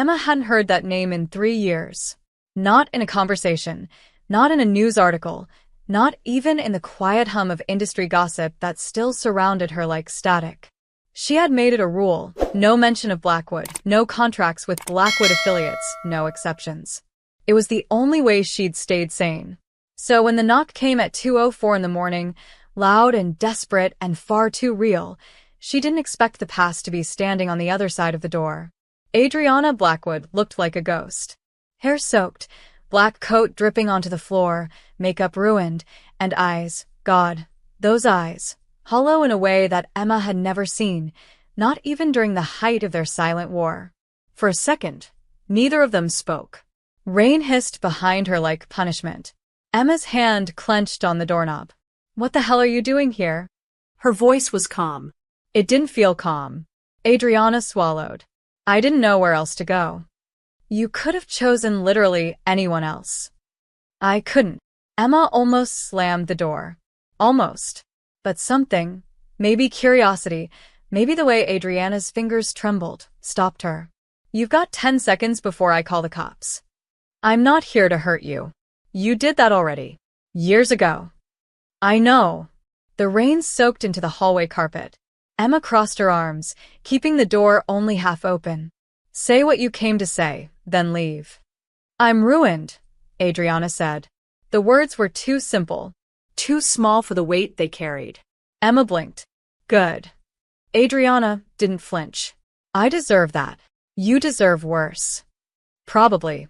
Emma hadn't heard that name in 3 years. Not in a conversation, not in a news article, not even in the quiet hum of industry gossip that still surrounded her like static. She had made it a rule: no mention of Blackwood, no contracts with Blackwood affiliates, no exceptions. It was the only way she'd stayed sane. So when the knock came at 2:04 in the morning, loud and desperate and far too real, she didn't expect the past to be standing on the other side of the door. Adriana Blackwood looked like a ghost. Hair soaked, black coat dripping onto the floor, makeup ruined, and eyes, God, those eyes, hollow in a way that Emma had never seen, not even during the height of their silent war. For a second, neither of them spoke. Rain hissed behind her like punishment. Emma's hand clenched on the doorknob. "What the hell are you doing here?" Her voice was calm. It didn't feel calm. Adriana swallowed. "I didn't know where else to go." "You could have chosen literally anyone else." "I couldn't." Emma almost slammed the door. Almost. But something, maybe curiosity, maybe the way Adriana's fingers trembled, stopped her. "You've got 10 seconds before I call the cops." "I'm not here to hurt you. You did that already. Years ago." "I know." The rain soaked into the hallway carpet. Emma crossed her arms, keeping the door only half open. "Say what you came to say, then leave." "I'm ruined," Adriana said. The words were too simple, Too small for the weight they carried. Emma blinked. "Good." Adriana didn't flinch. "I deserve that. You deserve worse." "Probably."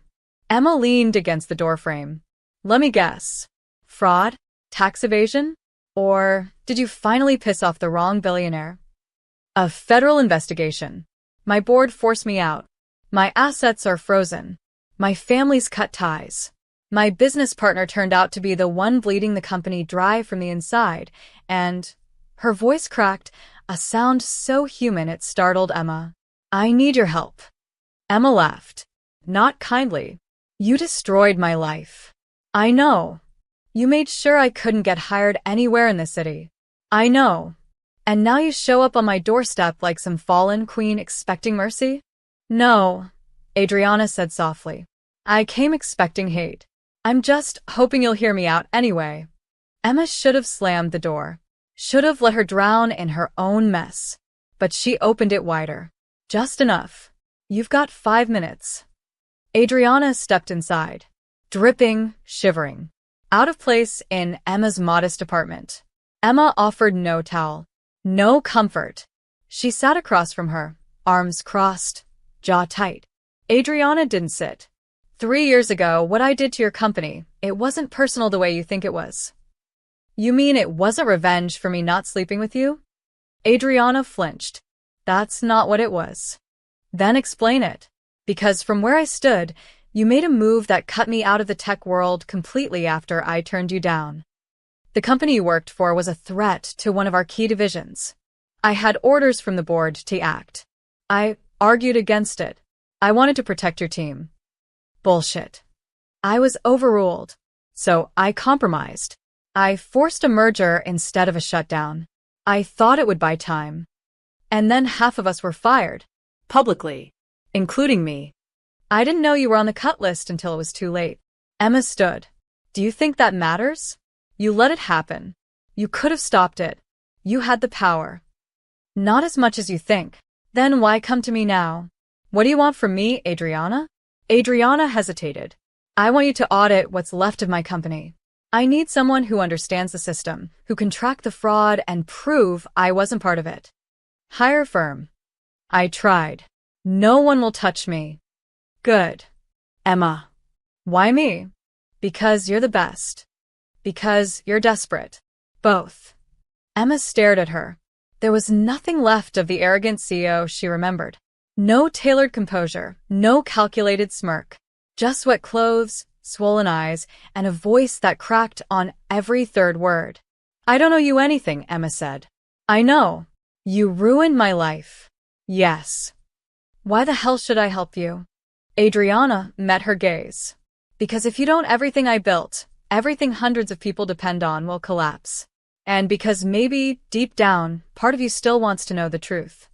Emma leaned against the doorframe. "Let me guess. Fraud? Tax evasion? Or did you finally piss off the wrong billionaire?" "A federal investigation. My board forced me out. My assets are frozen. My family's cut ties. My business partner turned out to be the one bleeding the company dry from the inside, and—" Her voice cracked, a sound so human it startled Emma. "I need your help." Emma laughed. Not kindly. "You destroyed my life." "I know. You made sure I couldn't get hired anywhere in the city." "I know. And now you show up on my doorstep like some fallen queen expecting mercy?" "No," Adriana said softly. "I came expecting hate. I'm just hoping you'll hear me out anyway." Emma should have slammed the door. Should have let her drown in her own mess. But she opened it wider. "Just enough. You've got 5 minutes." Adriana stepped inside. Dripping, shivering. Out of place in Emma's modest apartment. Emma offered no towel. No comfort. She sat across from her, arms crossed, jaw tight. Adriana didn't sit. 3 years ago, what I did to your company, it wasn't personal the way you think it was." "You mean it wasn't revenge for me not sleeping with you?" Adriana flinched. "That's not what it was." "Then explain it. Because from where I stood, you made a move that cut me out of the tech world completely after I turned you down. The company you worked for was a threat to one of our key divisions. I had orders from the board to act. I argued against it. I wanted to protect your team." "Bullshit." "I was overruled. So I compromised. I forced a merger instead of a shutdown. I thought it would buy time. And then half of us were fired. Publicly. Including me. I didn't know you were on the cut list until it was too late." Emma stood. "Do you think that matters? You let it happen. You could have stopped it. You had the power." "Not as much as you think." "Then why come to me now?" "What do you want from me, Adriana?" Adriana hesitated. "I want you to audit what's left of my company. I need someone who understands the system, who can track the fraud and prove I wasn't part of it. Hire a firm." "I tried. No one will touch me." "Good." "Emma." "Why me?" "Because you're the best. Because you're desperate. Both." Emma stared at her. There was nothing left of the arrogant CEO she remembered. No tailored composure, no calculated smirk. Just wet clothes, swollen eyes, and a voice that cracked on every third word. "I don't owe you anything," Emma said. "I know. You ruined my life." "Yes." "Why the hell should I help you?" Adriana met her gaze. "Because if you don't, everything I built, everything hundreds of people depend on, will collapse. And because maybe, deep down, part of you still wants to know the truth."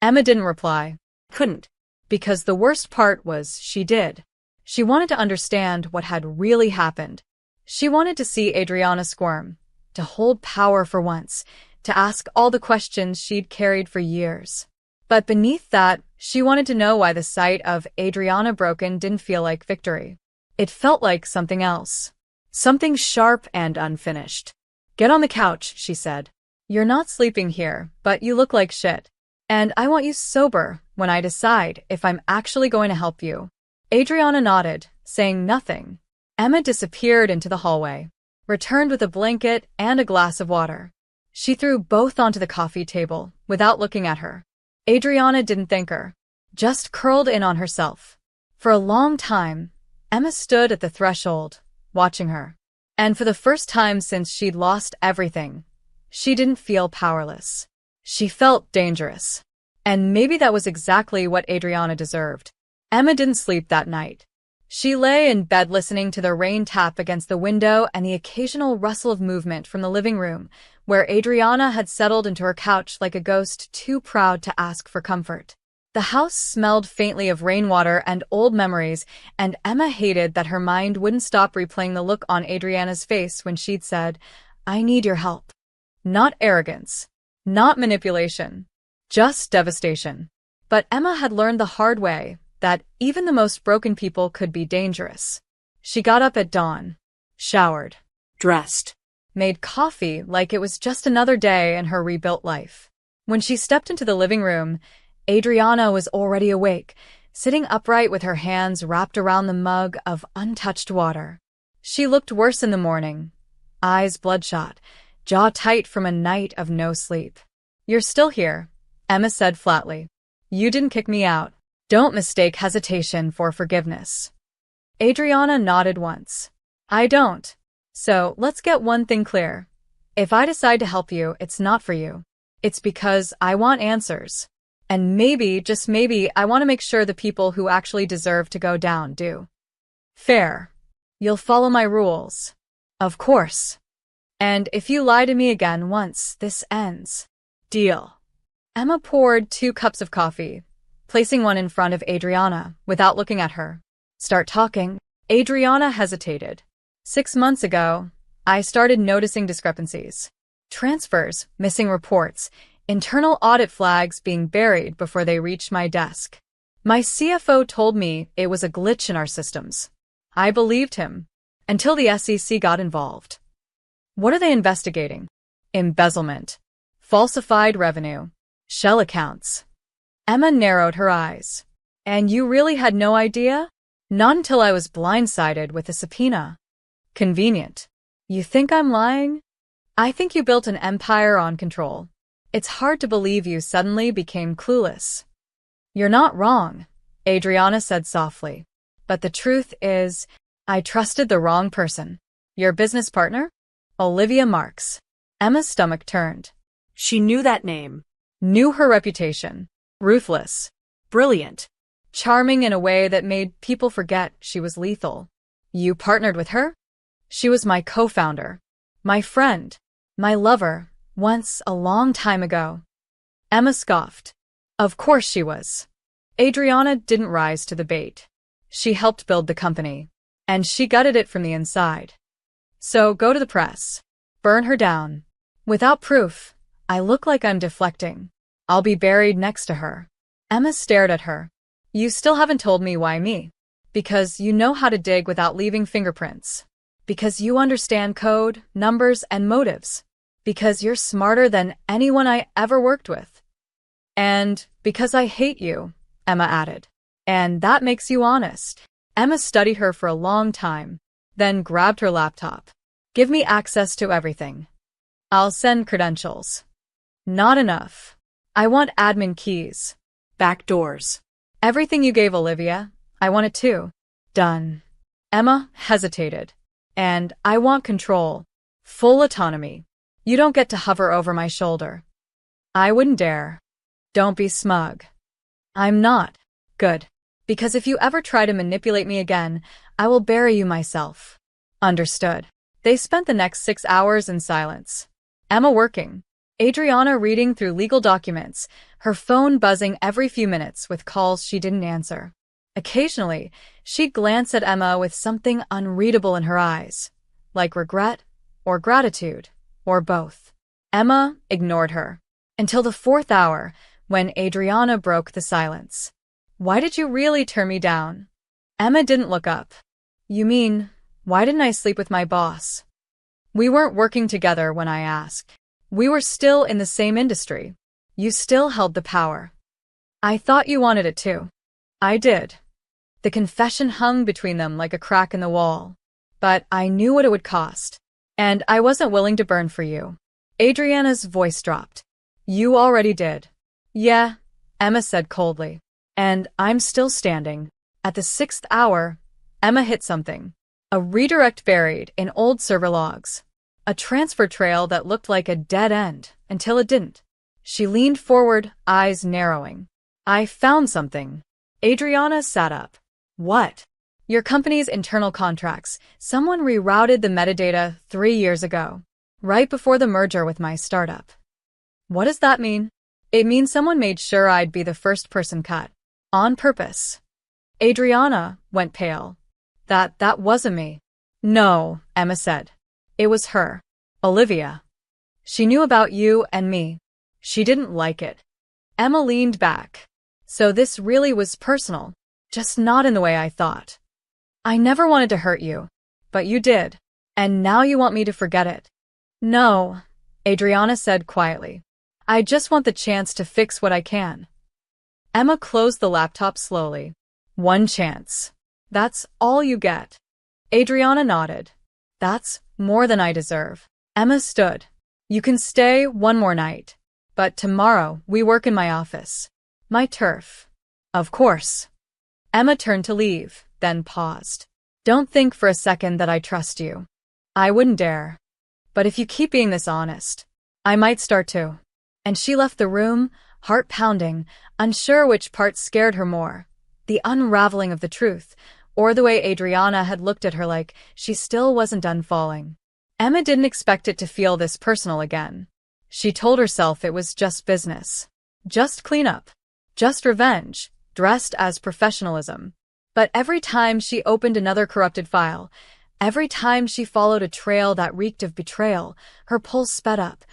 Emma didn't reply. Couldn't. Because the worst part was she did. She wanted to understand what had really happened. She wanted to see Adriana squirm, to hold power for once, to ask all the questions she'd carried for years. But beneath that, she wanted to know why the sight of Adriana broken didn't feel like victory. It felt like something else. Something sharp and unfinished. "Get on the couch," she said. "You're not sleeping here, but you look like shit. And I want you sober when I decide if I'm actually going to help you." Adriana nodded, saying nothing. Emma disappeared into the hallway, returned with a blanket and a glass of water. She threw both onto the coffee table without looking at her. Adriana didn't thank her, just curled in on herself. For a long time, Emma stood at the threshold, watching her. And for the first time since she'd lost everything, she didn't feel powerless. She felt dangerous. And maybe that was exactly what Adriana deserved. Emma didn't sleep that night. She lay in bed listening to the rain tap against the window and the occasional rustle of movement from the living room, where Adriana had settled into her couch like a ghost too proud to ask for comfort. The house smelled faintly of rainwater and old memories, and Emma hated that her mind wouldn't stop replaying the look on Adriana's face when she'd said, "I need your help." Not arrogance, not manipulation, just devastation. But Emma had learned the hard way that even the most broken people could be dangerous. She got up at dawn, showered, Dressed. made coffee like it was just another day in her rebuilt life. When she stepped into the living room, Adriana was already awake, sitting upright with her hands wrapped around the mug of untouched water. She looked worse in the morning, eyes bloodshot, jaw tight from a night of no sleep. "You're still here," Emma said flatly. "You didn't kick me out. Don't mistake hesitation for forgiveness." Adriana nodded once. "I don't. So let's get one thing clear. If I decide to help you, it's not for you. It's because I want answers. And maybe, just maybe, I want to make sure the people who actually deserve to go down do. Fair. You'll follow my rules. Of course. And if you lie to me again once, this ends. Deal." Emma poured 2 cups of coffee, placing one in front of Adriana without looking at her. "Start talking." Adriana hesitated. 6 months ago, I started noticing discrepancies. Transfers, missing reports, internal audit flags being buried before they reached my desk. My CFO told me it was a glitch in our systems. I believed him, until the SEC got involved. "What are they investigating?" "Embezzlement, falsified revenue, shell accounts." Emma narrowed her eyes. "And you really had no idea?" "Not until I was blindsided with a subpoena." "Convenient. You think I'm lying?" "I think you built an empire on control. It's hard to believe you suddenly became clueless." "You're not wrong," Adriana said softly. "But the truth is, I trusted the wrong person." "Your business partner?" "Olivia Marks." Emma's stomach turned. She knew that name. Knew her reputation. Ruthless. Brilliant. Charming in a way that made people forget she was lethal. "You partnered with her?" "She was my co-founder. My friend. My lover. Once, a long time ago." Emma scoffed. "Of course she was." Adriana didn't rise to the bait. She helped build the company, and she gutted it from the inside. So go to the press. Burn her down. Without proof, I look like I'm deflecting. I'll be buried next to her. Emma stared at her. "You still haven't told me why me." "Because you know how to dig without leaving fingerprints. Because you understand code, numbers, and motives. Because you're smarter than anyone I ever worked with. And because I hate you," Emma added. "And that makes you honest." Emma studied her for a long time, then grabbed her laptop. "Give me access to everything. I'll send credentials." "Not enough. I want admin keys. Back doors. Everything you gave Olivia, I want it too." "Done." Emma hesitated. "And I want control. Full autonomy. You don't get to hover over my shoulder." "I wouldn't dare." "Don't be smug." "I'm not." "Good. Because if you ever try to manipulate me again, I will bury you myself." "Understood." They spent the next 6 hours in silence. Emma working, Adriana reading through legal documents, her phone buzzing every few minutes with calls she didn't answer. Occasionally, she'd glance at Emma with something unreadable in her eyes, like regret or gratitude, or both. Emma ignored her until the fourth hour, when Adriana broke the silence. Why did you really turn me down? Emma didn't look up. You mean, why didn't I sleep with my boss? We weren't working together when I asked. We were still in the same industry. You still held the power. I thought you wanted it too. I did. The confession hung between them like a crack in the wall. But I knew what it would cost. And I wasn't willing to burn for you. Adriana's voice dropped. You already did. Yeah, Emma said coldly. And I'm still standing. At the sixth hour, Emma hit something. A redirect buried in old server logs. A transfer trail that looked like a dead end, until it didn't. She leaned forward, eyes narrowing. I found something. Adriana sat up. What? Your company's internal contracts. Someone rerouted the metadata 3 years ago, right before the merger with my startup. What does that mean? It means someone made sure I'd be the first person cut. On purpose. Adriana went pale. That wasn't me. No, Emma said. It was her. Olivia. She knew about you and me. She didn't like it. Emma leaned back. So this really was personal, just not in the way I thought. I never wanted to hurt you, but you did. And now you want me to forget it. No, Adriana said quietly. I just want the chance to fix what I can. Emma closed the laptop slowly. One chance. That's all you get. Adriana nodded. That's more than I deserve. Emma stood. You can stay one more night. But tomorrow we work in my office. My turf. Of course. Emma turned to leave, then paused. Don't think for a second that I trust you. I wouldn't dare. But if you keep being this honest, I might start to. And she left the room, heart pounding, unsure which part scared her more. The unraveling of the truth, or the way Adriana had looked at her like she still wasn't done falling. Emma didn't expect it to feel this personal again. She told herself it was just business. Just cleanup. Just revenge, dressed as professionalism. But every time she opened another corrupted file, every time she followed a trail that reeked of betrayal, her pulse sped up.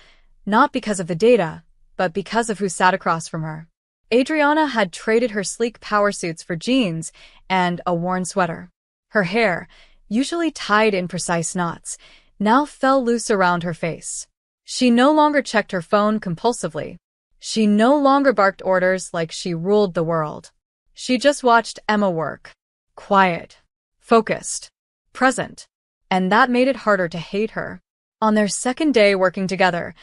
Not because of the data, but because of who sat across from her. Adriana had traded her sleek power suits for jeans and a worn sweater. Her hair, usually tied in precise knots, now fell loose around her face. She no longer checked her phone compulsively. She no longer barked orders like she ruled the world. She just watched Emma work. Quiet, focused, present. And that made it harder to hate her. On their second day working together,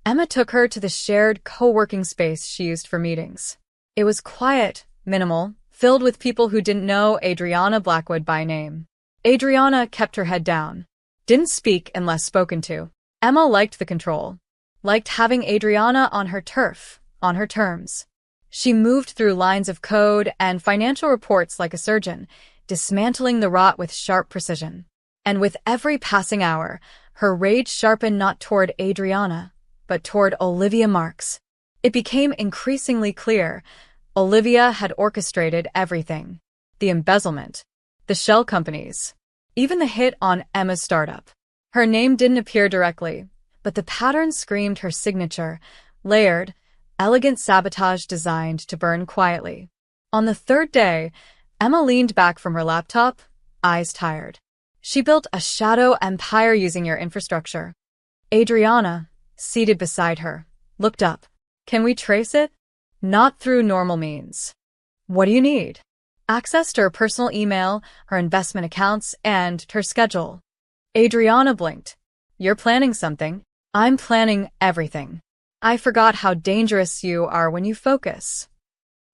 Emma took her to the shared co-working space she used for meetings. It was quiet, minimal, filled with people who didn't know Adriana Blackwood by name. Adriana kept her head down. Didn't speak unless spoken to. Emma liked the control. Liked having Adriana on her turf, on her terms. She moved through lines of code and financial reports like a surgeon, dismantling the rot with sharp precision. And with every passing hour, her rage sharpened not toward Adriana, but toward Olivia Marks. It became increasingly clear Olivia had orchestrated everything. The embezzlement, the shell companies, even the hit on Emma's startup. Her name didn't appear directly, but the pattern screamed her signature, layered, elegant sabotage designed to burn quietly. On the third day, Emma leaned back from her laptop, eyes tired. She built a shadow empire using your infrastructure. Adriana, seated beside her, looked up. Can we trace it? Not through normal means. What do you need? Access to her personal email, her investment accounts, and her schedule. Adriana blinked. You're planning something. I'm planning everything. I forgot how dangerous you are when you focus.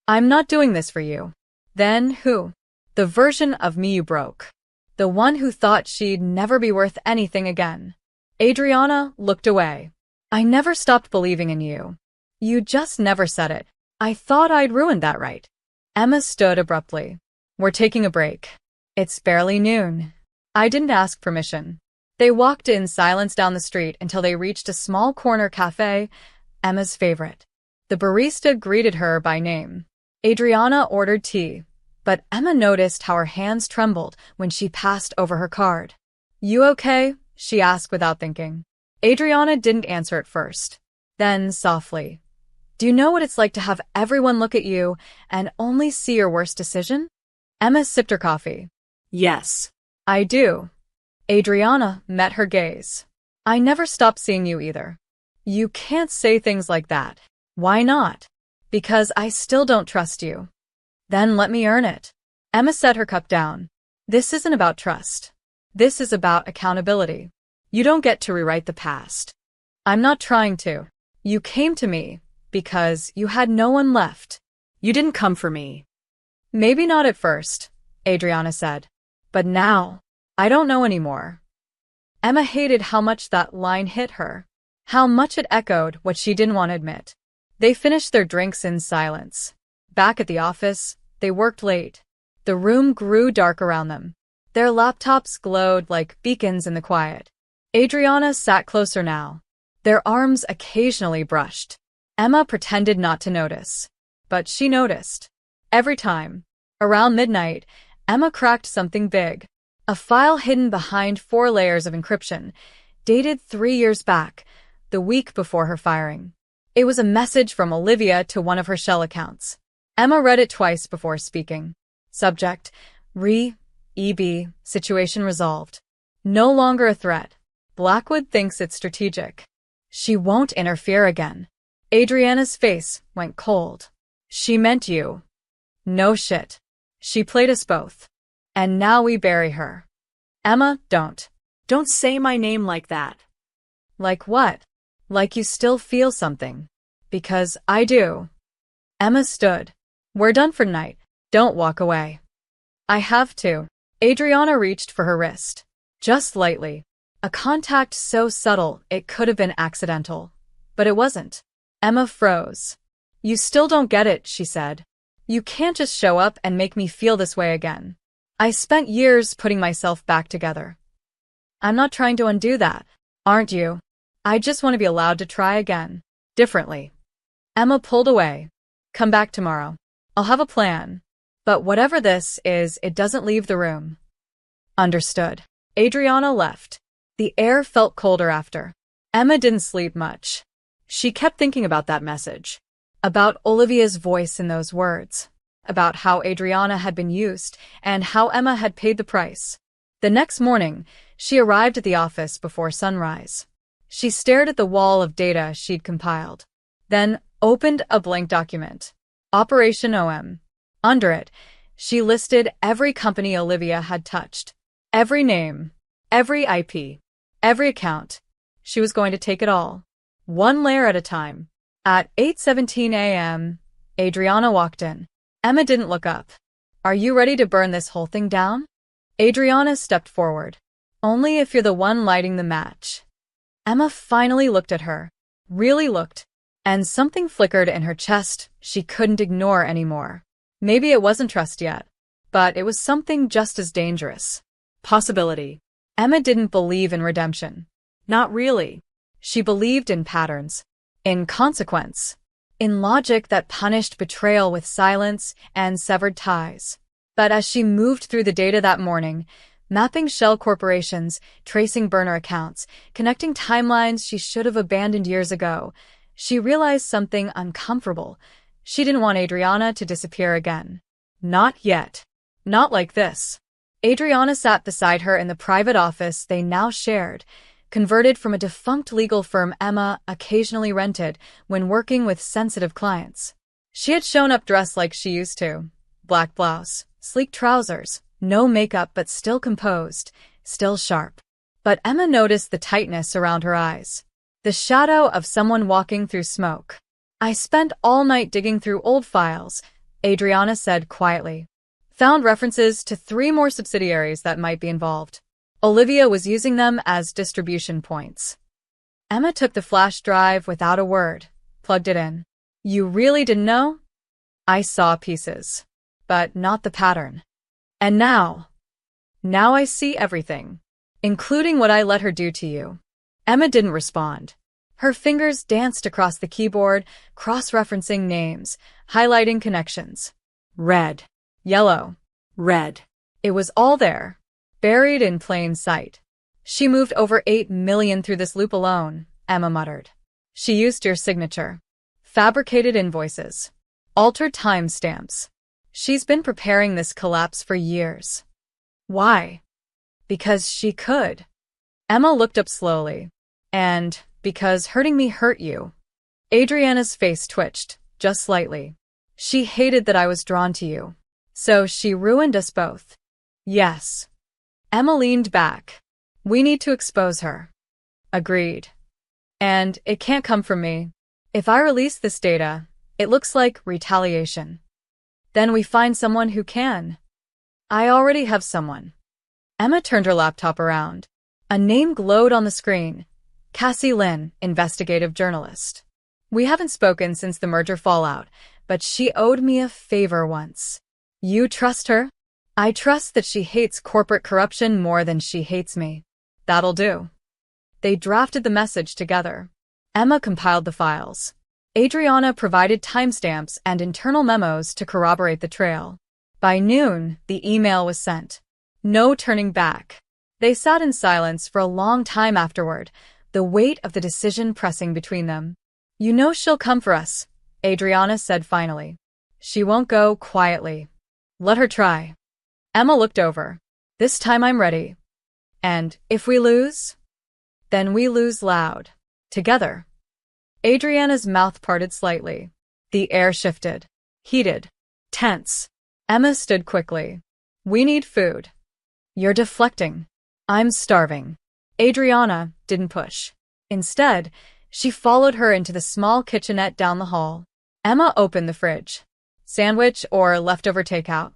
I'm not doing this for you. Then who? The version of me you broke. The one who thought she'd never be worth anything again. Adriana looked away. I never stopped believing in you. You just never said it. I thought I'd ruined that right. Emma stood abruptly. We're taking a break. It's barely noon. I didn't ask permission. They walked in silence down the street until they reached a small corner cafe, Emma's favorite. The barista greeted her by name. Adriana ordered tea, but Emma noticed how her hands trembled when she passed over her card. "You okay?" she asked without thinking. Adriana didn't answer at first. Then, softly, "Do you know what it's like to have everyone look at you and only see your worst decision?" Emma sipped her coffee. Yes. "I do." Adriana met her gaze. "I never stopped seeing you either." "You can't say things like that." "Why not?" "Because I still don't trust you." "Then let me earn it." Emma set her cup down. "This isn't about trust. This is about accountability. You don't get to rewrite the past." "I'm not trying to." "You came to me because you had no one left." You didn't come for me. "Maybe not at first," Adriana said. "But now, I don't know anymore." Emma hated how much that line hit her, how much it echoed what she didn't want to admit. They finished their drinks in silence. Back at the office, they worked late. The room grew dark around them. Their laptops glowed like beacons in the quiet. Adriana sat closer now. Their arms occasionally brushed. Emma pretended not to notice. But she noticed. Every time. Around midnight, Emma cracked something big. A file hidden behind 4 layers of encryption, dated 3 years back, the week before her firing. It was a message from Olivia to one of her Shell accounts. Emma read it twice before speaking. Subject: EB, situation resolved. No longer a threat. Blackwood thinks it's strategic. She won't interfere again. Adriana's face went cold. She meant you. No shit. She played us both. And now we bury her. Emma, don't. Don't say my name like that. Like what? Like you still feel something. Because I do. Emma stood. We're done for tonight. Don't walk away. I have to. Adriana reached for her wrist. Just lightly. A contact so subtle it could have been accidental. But it wasn't. Emma froze. You still don't get it, she said. You can't just show up and make me feel this way again. I spent years putting myself back together. I'm not trying to undo that, aren't you? I just want to be allowed to try again. Differently. Emma pulled away. Come back tomorrow. I'll have a plan. But whatever this is, it doesn't leave the room. Understood. Adriana left. The air felt colder after. Emma didn't sleep much. She kept thinking about that message. About Olivia's voice in those words. About how Adriana had been used and how Emma had paid the price. The next morning, she arrived at the office before sunrise. She stared at the wall of data she'd compiled. Then opened a blank document. Operation OM. Under it, she listed every company Olivia had touched. Every name. Every IP. Every account. She was going to take it all. One layer at a time. At 8:17 a.m., Adriana walked in. Emma didn't look up. Are you ready to burn this whole thing down? Adriana stepped forward. Only if you're the one lighting the match. Emma finally looked at her. Really looked. And something flickered in her chest she couldn't ignore anymore. Maybe it wasn't trust yet, but it was something just as dangerous. Possibility. Emma didn't believe in redemption. Not really. She believed in patterns. In consequence. In logic that punished betrayal with silence and severed ties. But as she moved through the data that morning, mapping shell corporations, tracing burner accounts, connecting timelines she should have abandoned years ago, she realized something uncomfortable. She didn't want Adriana to disappear again. Not yet. Not like this. Adriana sat beside her in the private office they now shared, converted from a defunct legal firm Emma occasionally rented when working with sensitive clients. She had shown up dressed like she used to. Black blouse, sleek trousers, no makeup but still composed, still sharp. But Emma noticed the tightness around her eyes. The shadow of someone walking through smoke. I spent all night digging through old files, Adriana said quietly. Found references to 3 more subsidiaries that might be involved. Olivia was using them as distribution points. Emma took the flash drive without a word, plugged it in. You really didn't know? I saw pieces, but not the pattern. And now I see everything, including what I let her do to you. Emma didn't respond. Her fingers danced across the keyboard, cross-referencing names, highlighting connections. Red. Yellow. Red. It was all there, buried in plain sight. She moved over 8 million through this loop alone, Emma muttered. She used your signature. Fabricated invoices. Altered timestamps. She's been preparing this collapse for years. Why? Because she could. Emma looked up slowly. And because hurting me hurt you. Adriana's face twitched, just slightly. She hated that I was drawn to you. So she ruined us both. Yes. Emma leaned back. We need to expose her. Agreed. And it can't come from me. If I release this data, it looks like retaliation. Then we find someone who can. I already have someone. Emma turned her laptop around. A name glowed on the screen. Cassie Lynn, investigative journalist. We haven't spoken since the merger fallout, but she owed me a favor once. You trust her? I trust that she hates corporate corruption more than she hates me. That'll do. They drafted the message together. Emma compiled the files. Adriana provided timestamps and internal memos to corroborate the trail. By noon, the email was sent. No turning back. They sat in silence for a long time afterward, the weight of the decision pressing between them. You know she'll come for us, Adriana said finally. She won't go quietly. Let her try. Emma looked over. This time I'm ready. And if we lose? Then we lose loud. Together. Adriana's mouth parted slightly. The air shifted. Heated. Tense. Emma stood quickly. We need food. You're deflecting. I'm starving. Adriana didn't push. Instead, she followed her into the small kitchenette down the hall. Emma opened the fridge. Sandwich or leftover takeout?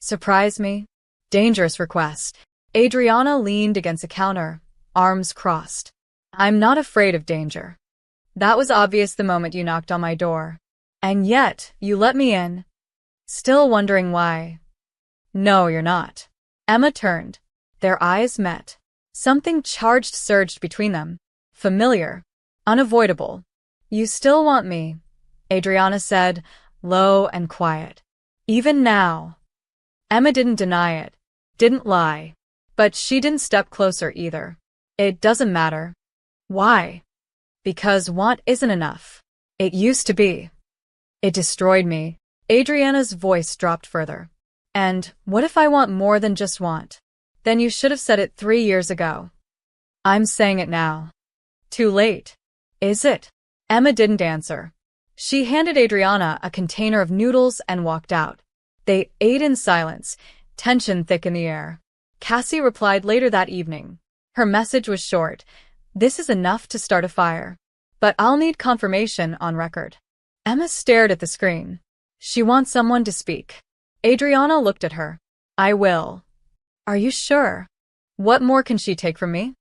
Surprise me? Dangerous request. Adriana leaned against a counter, arms crossed. I'm not afraid of danger. That was obvious the moment you knocked on my door. And yet, you let me in. Still wondering why. No, you're not. Emma turned. Their eyes met. Something charged surged between them. Familiar. Unavoidable. You still want me, Adriana said, low and quiet. Even now. Emma didn't deny it. Didn't lie. But she didn't step closer either. It doesn't matter. Why? Because want isn't enough. It used to be. It destroyed me. Adriana's voice dropped further. And what if I want more than just want? Then you should have said it 3 years ago. I'm saying it now. Too late. Is it? Emma didn't answer. She handed Adriana a container of noodles and walked out. They ate in silence, tension thick in the air. Cassie replied later that evening. Her message was short. This is enough to start a fire. But I'll need confirmation on record. Emma stared at the screen. She wants someone to speak. Adriana looked at her. I will. Are you sure? What more can she take from me?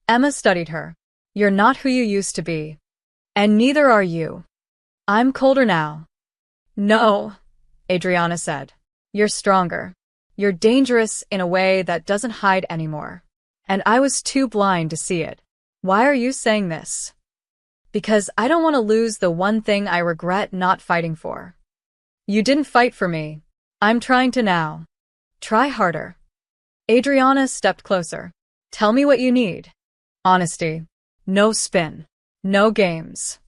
Emma studied her. You're not who you used to be. And neither are you. I'm colder now. No, Adriana said. You're stronger. You're dangerous in a way that doesn't hide anymore. And I was too blind to see it. Why are you saying this? Because I don't want to lose the one thing I regret not fighting for. You didn't fight for me. I'm trying to now. Try harder. Adriana stepped closer. Tell me what you need. Honesty. No spin. No games.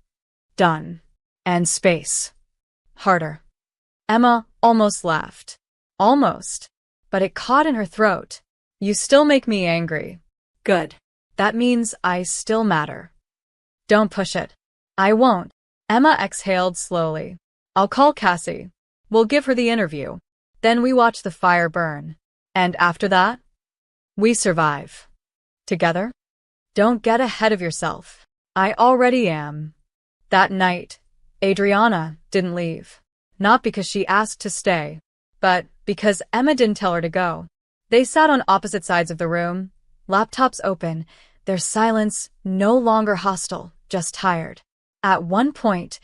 Done. And space. Harder. Emma almost laughed. Almost. But it caught in her throat. You still make me angry. Good. That means I still matter. Don't push it. I won't. Emma exhaled slowly. I'll call Cassie. We'll give her the interview. Then we watch the fire burn. And after that? We survive. Together? Don't get ahead of yourself. I already am. That night, Adriana didn't leave. Not because she asked to stay, but because Emma didn't tell her to go. They sat on opposite sides of the room, laptops open, their silence no longer hostile, just tired. At one point,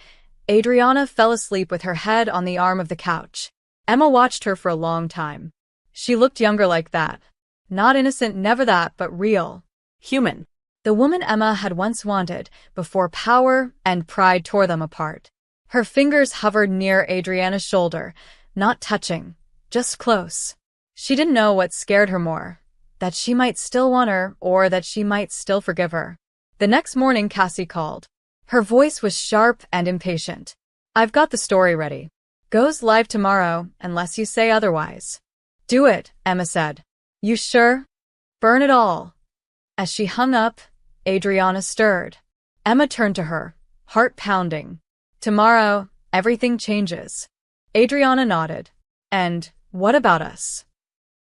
Adriana fell asleep with her head on the arm of the couch. Emma watched her for a long time. She looked younger like that. Not innocent, never that, but real. Human. The woman Emma had once wanted before power and pride tore them apart. Her fingers hovered near Adriana's shoulder, not touching, just close. She didn't know what scared her more, that she might still want her or that she might still forgive her. The next morning Cassie called. Her voice was sharp and impatient. "I've got the story ready. Goes live tomorrow, unless you say otherwise." "Do it," Emma said. "You sure?" "Burn it all." As she hung up, Adriana stirred. Emma turned to her, heart pounding. "Tomorrow, everything changes." Adriana nodded. "And what about us?"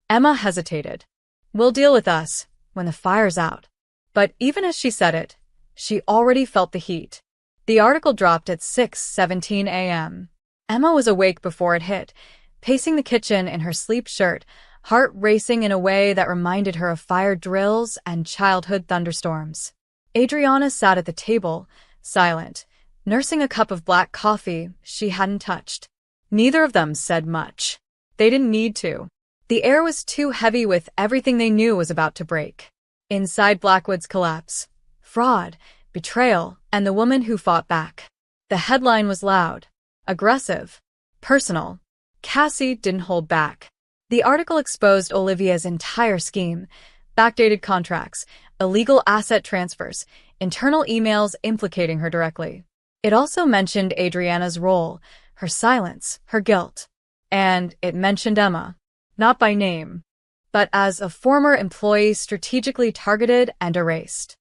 Emma hesitated. "We'll deal with us when the fire's out." But even as she said it, she already felt the heat. The article dropped at 6:17 a.m. Emma was awake before it hit, pacing the kitchen in her sleep shirt, heart racing in a way that reminded her of fire drills and childhood thunderstorms. Adriana sat at the table, silent, nursing a cup of black coffee she hadn't touched. Neither of them said much. They didn't need to. The air was too heavy with everything they knew was about to break. Inside Blackwood's collapse, fraud, betrayal, and the woman who fought back. The headline was loud, aggressive, personal. Cassie didn't hold back. The article exposed Olivia's entire scheme: backdated contracts, illegal asset transfers, internal emails implicating her directly. It also mentioned Adriana's role, her silence, her guilt. And it mentioned Emma, not by name, but as a former employee strategically targeted and erased.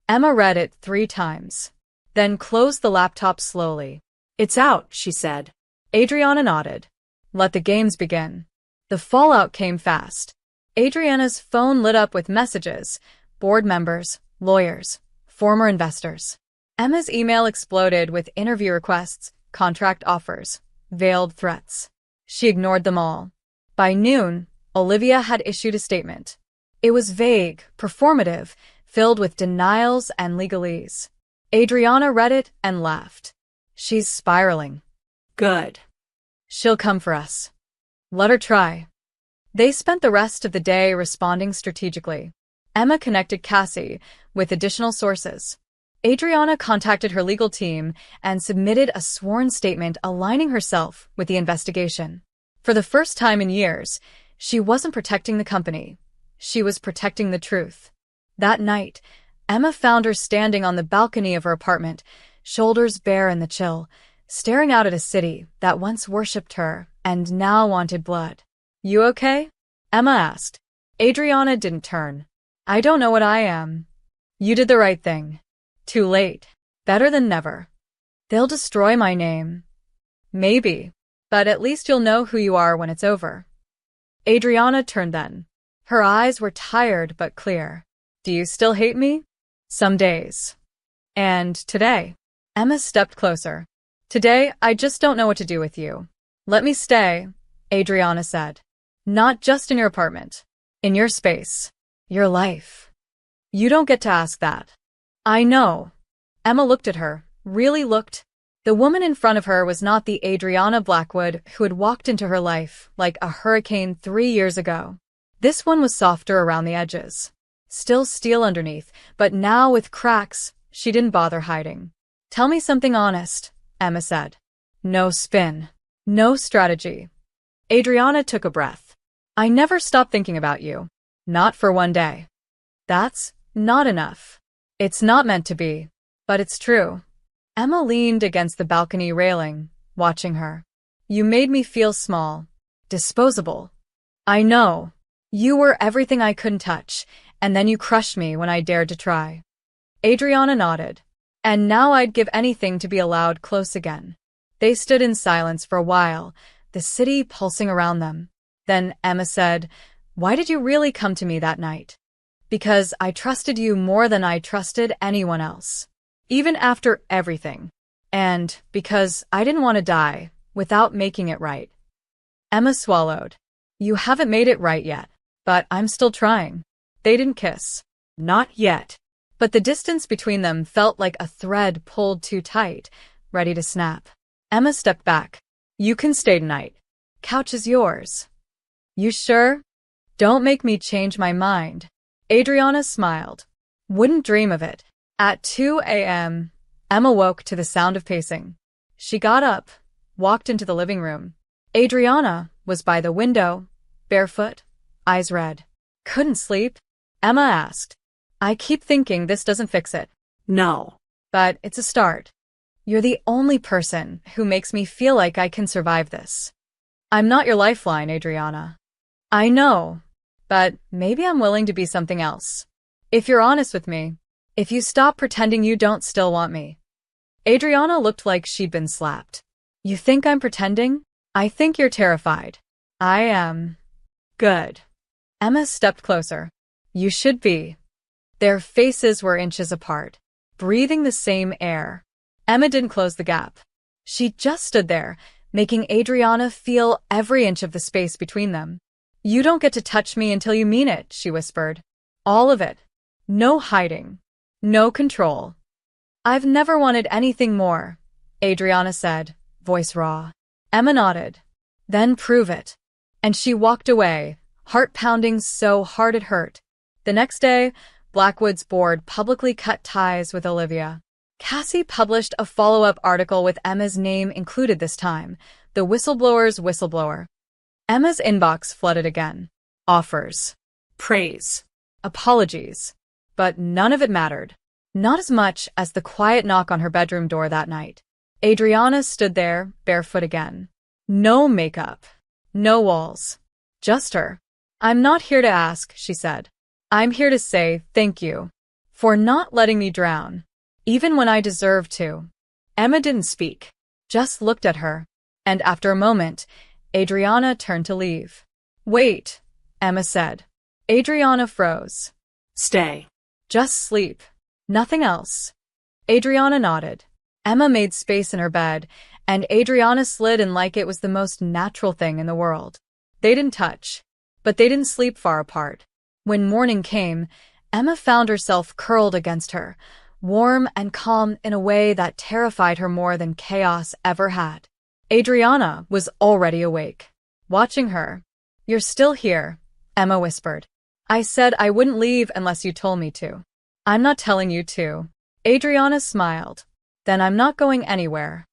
Emma read it 3 times, then closed the laptop slowly. "It's out," she said. Adriana nodded. "Let the games begin." The fallout came fast. Adriana's phone lit up with messages: board members, lawyers, former investors. Emma's email exploded with interview requests, contract offers, veiled threats. She ignored them all. By noon, Olivia had issued a statement. It was vague, performative, filled with denials and legalese. Adriana read it and laughed. "She's spiraling." "Good. "She'll come for us. Let her try." They spent the rest of the day responding strategically. Emma connected Cassie with additional sources. Adriana contacted her legal team and submitted a sworn statement aligning herself with the investigation. For the first time in years, she wasn't protecting the company. She was protecting the truth. That night, Emma found her standing on the balcony of her apartment, shoulders bare in the chill, staring out at a city that once worshipped her and now wanted blood. "You okay?" Emma asked. Adriana didn't turn. "I don't know what I am." "You did the right thing." "Too late. Better than never." "They'll destroy my name." "Maybe. But at least you'll know who you are when it's over." Adriana turned then. Her eyes were tired but clear. "Do you still hate me?" "Some days." "And today?" Emma stepped closer. "Today, I just don't know what to do with you." "Let me stay," Adriana said. "Not just in your apartment. In your space. Your life." "You don't get to ask that." "I know." Emma looked at her, really looked. The woman in front of her was not the Adriana Blackwood who had walked into her life like a hurricane 3 years ago. This one was softer around the edges. Still steel underneath, but now with cracks she didn't bother hiding. "Tell me something honest," Emma said. "No spin. No strategy." Adriana took a breath. "I never stopped thinking about you. Not for one day." "That's not enough." "It's not meant to be, but it's true." Emma leaned against the balcony railing, watching her. "You made me feel small. Disposable." "I know. You were everything I couldn't touch, and then you crushed me when I dared to try." Adriana nodded. "And now I'd give anything to be allowed close again." They stood in silence for a while, the city pulsing around them. Then Emma said, "Why did you really come to me that night?" "Because I trusted you more than I trusted anyone else. Even after everything. And because I didn't want to die without making it right." Emma swallowed. "You haven't made it right yet, but I'm still trying." They didn't kiss. Not yet. But the distance between them felt like a thread pulled too tight, ready to snap. Emma stepped back. "You can stay tonight. Couch is yours." "You sure? Don't make me change my mind." Adriana smiled. Wouldn't dream of it. At 2 a.m., Emma woke to the sound of pacing. She got up, walked into the living room. Adriana was by the window, barefoot, eyes red. Couldn't sleep? Emma asked. I keep thinking this doesn't fix it. No. But it's a start. You're the only person who makes me feel like I can survive this. I'm not your lifeline, Adriana. I know, but maybe I'm willing to be something else. If you're honest with me, if you stop pretending you don't still want me. Adriana looked like she'd been slapped. You think I'm pretending? I think you're terrified. I am. Good. Emma stepped closer. You should be. Their faces were inches apart, breathing the same air. Emma didn't close the gap. She just stood there, making Adriana feel every inch of the space between them. You don't get to touch me until you mean it, she whispered. All of it. No hiding. No control. I've never wanted anything more, Adriana said, voice raw. Emma nodded. Then prove it. And she walked away, heart pounding so hard it hurt. The next day, Blackwood's board publicly cut ties with Olivia. Cassie published a follow-up article with Emma's name included this time, the whistleblower's whistleblower. Emma's inbox flooded again. Offers. Praise. Apologies. But none of it mattered. Not as much as the quiet knock on her bedroom door that night. Adriana stood there, barefoot again. No makeup. No walls. Just her. I'm not here to ask, she said. I'm here to say thank you for not letting me drown, even when I deserved to. Emma didn't speak, just looked at her, and after a moment, Adriana turned to leave. Wait, Emma said. Adriana froze. Stay. Just sleep. Nothing else. Adriana nodded. Emma made space in her bed, and Adriana slid in like it was the most natural thing in the world. They didn't touch, but they didn't sleep far apart. When morning came, Emma found herself curled against her, warm and calm in a way that terrified her more than chaos ever had. Adriana was already awake, watching her. You're still here, Emma whispered. I said I wouldn't leave unless you told me to. I'm not telling you to. Adriana smiled. Then I'm not going anywhere.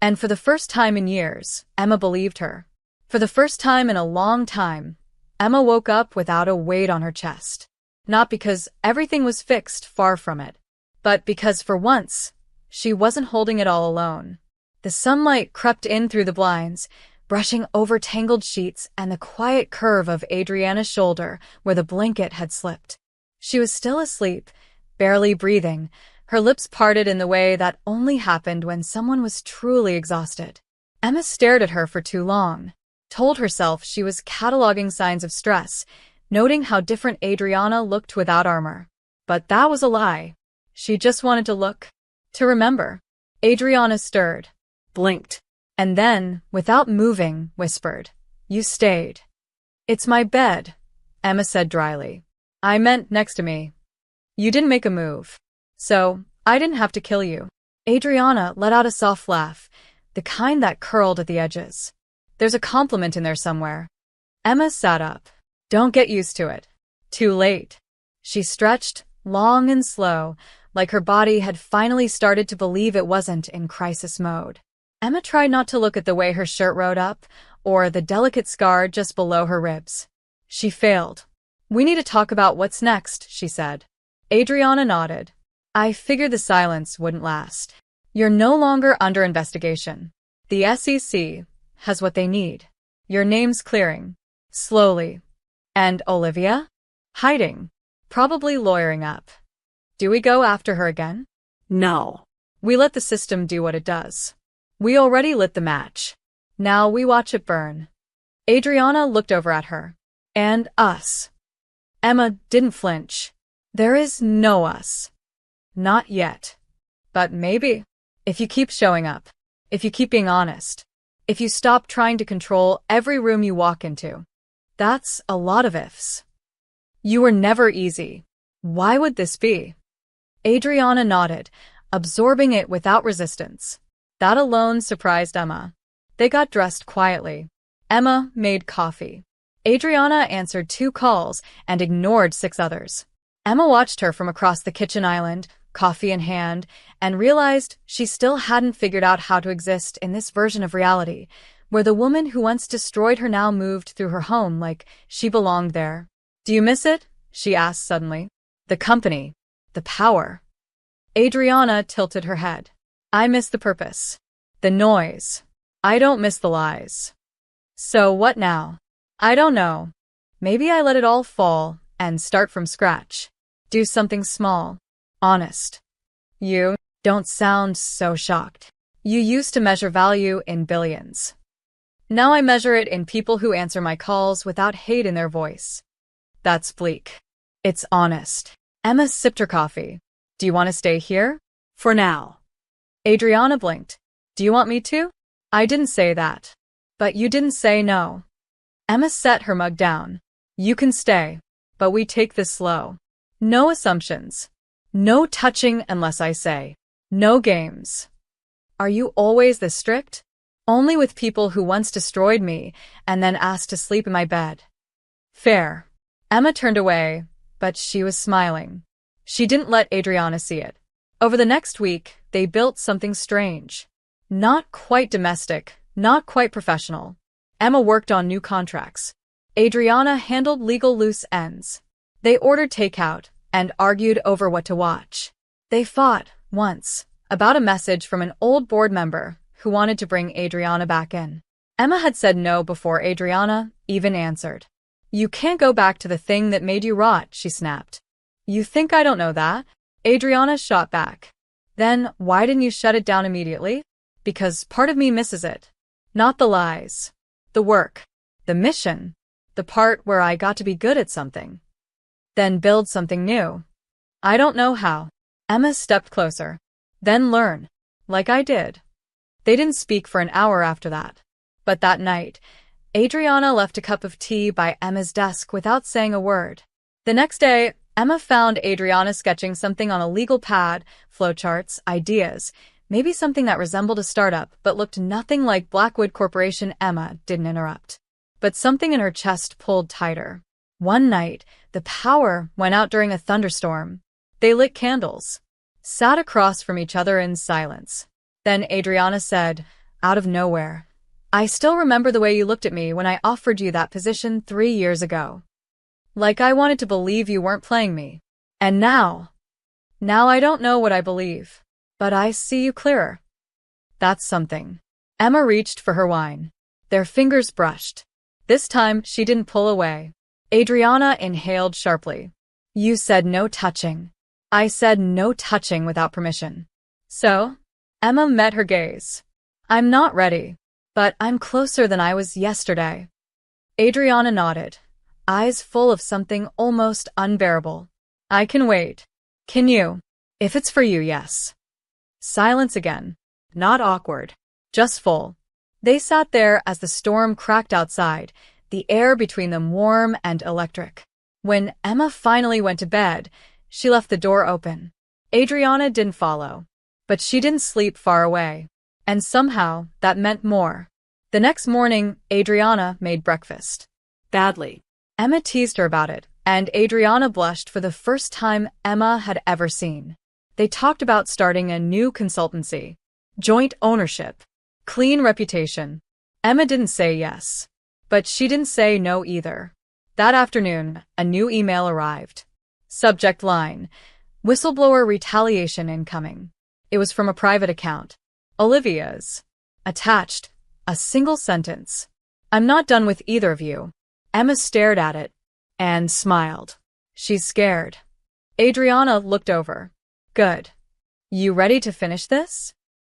And for the first time in years, Emma believed her. For the first time in a long time, Emma woke up without a weight on her chest. Not because everything was fixed, far from it, but because for once, she wasn't holding it all alone. The sunlight crept in through the blinds, brushing over tangled sheets and the quiet curve of Adriana's shoulder where the blanket had slipped. She was still asleep, barely breathing, her lips parted in the way that only happened when someone was truly exhausted. Emma stared at her for too long, told herself she was cataloging signs of stress, noting how different Adriana looked without armor. But that was a lie. She just wanted to look, to remember. Adriana stirred, blinked, and then, without moving, whispered, You stayed. It's my bed, Emma said dryly. I meant next to me. You didn't make a move. So, I didn't have to kill you. Adriana let out a soft laugh, the kind that curled at the edges. There's a compliment in there somewhere. Emma sat up. Don't get used to it. Too late. She stretched, long and slow, like her body had finally started to believe it wasn't in crisis mode. Emma tried not to look at the way her shirt rode up, or the delicate scar just below her ribs. She failed. We need to talk about what's next, she said. Adriana nodded. I figured the silence wouldn't last. You're no longer under investigation. The SEC has what they need. Your name's clearing. Slowly. And Olivia? Hiding. Probably lawyering up. Do we go after her again? No. We let the system do what it does. We already lit the match. Now we watch it burn. Adriana looked over at her. And us. Emma didn't flinch. There is no us. Not yet. But maybe. If you keep showing up. If you keep being honest. If you stop trying to control every room you walk into. That's a lot of ifs. You were never easy. Why would this be? Adriana nodded, absorbing it without resistance. That alone surprised Emma. They got dressed quietly. Emma made coffee. Adriana answered 2 calls and ignored 6 others. Emma watched her from across the kitchen island, coffee in hand, and realized she still hadn't figured out how to exist in this version of reality, where the woman who once destroyed her now moved through her home like she belonged there. "Do you miss it?" she asked suddenly. "The company. The power." Adriana tilted her head. "I miss the purpose. The noise. I don't miss the lies." "So what now?" "I don't know. Maybe I let it all fall and start from scratch. Do something small. Honest." "You don't sound so shocked. You used to measure value in billions. Now I measure it in people who answer my calls without hate in their voice." "That's bleak." "It's honest." Emma sipped her coffee. "Do you want to stay here?" For now. Adriana blinked. "Do you want me to?" "I didn't say that. But you didn't say no." Emma set her mug down. "You can stay, but we take this slow. No assumptions. No touching unless I say. No games." "Are you always this strict?" "Only with people who once destroyed me and then asked to sleep in my bed." "Fair." Emma turned away, but she was smiling. She didn't let Adriana see it. Over the next week, they built something strange. Not quite domestic, not quite professional. Emma worked on new contracts. Adriana handled legal loose ends. They ordered takeout and argued over what to watch. They fought, once, about a message from an old board member who wanted to bring Adriana back in. Emma had said no before Adriana even answered. "You can't go back to the thing that made you rot," she snapped. "You think I don't know that?" Adriana shot back. "Then why didn't you shut it down immediately?" "Because part of me misses it. Not the lies. The work. The mission. The part where I got to be good at something. Then build something new. I don't know how." Emma stepped closer. "Then learn. Like I did." They didn't speak for an hour after that. But that night, Adriana left a cup of tea by Emma's desk without saying a word. The next day, Emma found Adriana sketching something on a legal pad, flowcharts, ideas, maybe something that resembled a startup but looked nothing like Blackwood Corporation. Emma didn't interrupt. But something in her chest pulled tighter. One night, the power went out during a thunderstorm. They lit candles, sat across from each other in silence. Then Adriana said, out of nowhere, "I still remember the way you looked at me when I offered you that position 3 years ago. Like I wanted to believe you weren't playing me. And now I don't know what I believe. But I see you clearer. That's something." Emma reached for her wine. Their fingers brushed. This time, she didn't pull away. Adriana inhaled sharply. "You said no touching." "I said no touching without permission." "So?" Emma met her gaze. "I'm not ready. But I'm closer than I was yesterday." Adriana nodded, eyes full of something almost unbearable. "I can wait." "Can you?" "If it's for you, yes." Silence again. Not awkward. Just full. They sat there as the storm cracked outside, the air between them warm and electric. When Emma finally went to bed, she left the door open. Adriana didn't follow. But she didn't sleep far away. And somehow, that meant more. The next morning, Adriana made breakfast. Badly. Emma teased her about it, and Adriana blushed for the first time Emma had ever seen. They talked about starting a new consultancy. Joint ownership. Clean reputation. Emma didn't say yes. But she didn't say no either. That afternoon, a new email arrived. Subject line: whistleblower retaliation incoming. It was from a private account. Olivia's. Attached, a single sentence. "I'm not done with either of you." Emma stared at it and smiled. "She's scared." Adriana looked over. "Good. You ready to finish this?"